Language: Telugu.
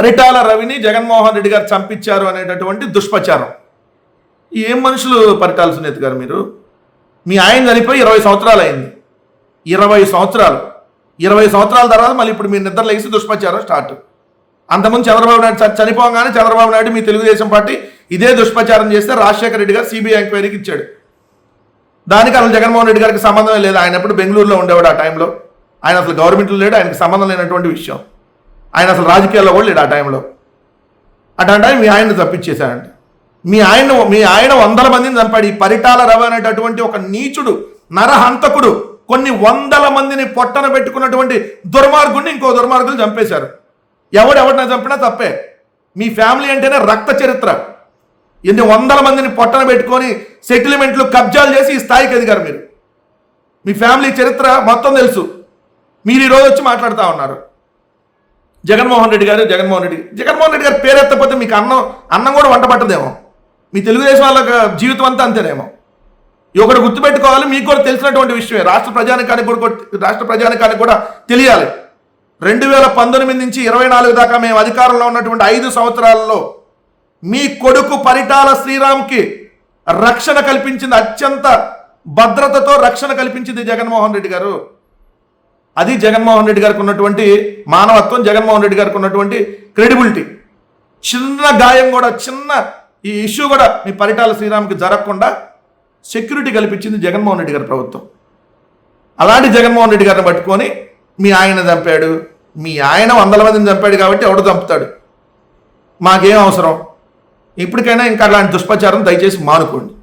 పరిటాల రవిని జగన్మోహన్ రెడ్డి గారు చంపించారు అనేటటువంటి దుష్ప్రచారం. ఏం మనుషులు పరిటాల సునీత గారు మీరు? మీ ఆయన చనిపోయి 20 సంవత్సరాలు అయింది. 20 సంవత్సరాలు 20 సంవత్సరాల తర్వాత మళ్ళీ ఇప్పుడు మీ నిద్ర లేచి దుష్ప్రచారం స్టార్ట్. అంతకుముందు చంద్రబాబు నాయుడు చనిపోగానే చంద్రబాబు నాయుడు మీ తెలుగుదేశం పార్టీ ఇదే దుష్ప్రచారం చేస్తే రాజశేఖర రెడ్డి గారు సిబిఐ ఎంక్వైరీకి ఇచ్చాడు. దానికి అసలు జగన్మోహన్ రెడ్డి గారికి సంబంధమే లేదు. ఆయన ఎప్పుడు బెంగళూరులో ఉండేవాడు ఆ టైంలో. ఆయన అసలు గవర్నమెంట్లో లేడు, ఆయనకు సంబంధం లేనటువంటి విషయం. ఆయన అసలు రాజకీయాల్లో కూడా లేడు ఆ టైంలో. అట్లాంటి మీ ఆయన్ని తప్పించేశాడంట. మీ ఆయన 100 మందిని చంపాడు. ఈ పరిటాల రవి అనేటటువంటి ఒక నీచుడు నరహంతకుడు కొన్ని 100 మందిని పొట్టన పెట్టుకున్నటువంటి దుర్మార్గుడిని ఇంకో దుర్మార్గులు చంపేశారు. ఎవరిని చంపినా తప్పే. మీ ఫ్యామిలీ అంటేనే రక్త చరిత్ర. ఎన్ని 100 మందిని పొట్టన పెట్టుకొని సెటిల్మెంట్లు కబ్జాలు చేసి ఈ స్థాయికి ఎదిగారు మీరు. మీ ఫ్యామిలీ చరిత్ర మొత్తం తెలుసు. మీరు ఈరోజు వచ్చి మాట్లాడుతూ ఉన్నారు జగన్మోహన్ రెడ్డి గారు పేరెత్తపోతే మీకు అన్నం కూడా వంట పట్టదేమో. మీ తెలుగుదేశం వాళ్ళ జీవితం అంతా అంతేనేమో. ఒకటి గుర్తుపెట్టుకోవాలి, మీకు కూడా తెలిసినటువంటి విషయమే. రాష్ట్ర ప్రజానికానికి కూడా తెలియాలి. 2019 నుంచి 24 దాకా మేము అధికారంలో ఉన్నటువంటి 5 సంవత్సరాలలో మీ కొడుకు పరిటాల శ్రీరామ్కి రక్షణ కల్పించింది, అత్యంత భద్రతతో రక్షణ కల్పించింది జగన్మోహన్ రెడ్డి గారు. అది జగన్మోహన్ రెడ్డి గారికి ఉన్నటువంటి మానవత్వం, జగన్మోహన్ రెడ్డి గారికి ఉన్నటువంటి క్రెడిబిలిటీ. చిన్న గాయం కూడా, చిన్న ఈ ఇష్యూ కూడా మీ పరిటాల శ్రీరామ్కి జరగకుండా సెక్యూరిటీ కల్పించింది జగన్మోహన్ రెడ్డి గారి ప్రభుత్వం. అలాంటి జగన్మోహన్ రెడ్డి గారిని పట్టుకొని మీ ఆయన చంపాడు. మీ ఆయన 100 మందిని చంపాడు కాబట్టి ఎవడు చంపుతాడు? మాకేం అవసరం? ఇప్పటికైనా ఇంకా అలాంటి దుష్ప్రచారం దయచేసి మానుకోండి.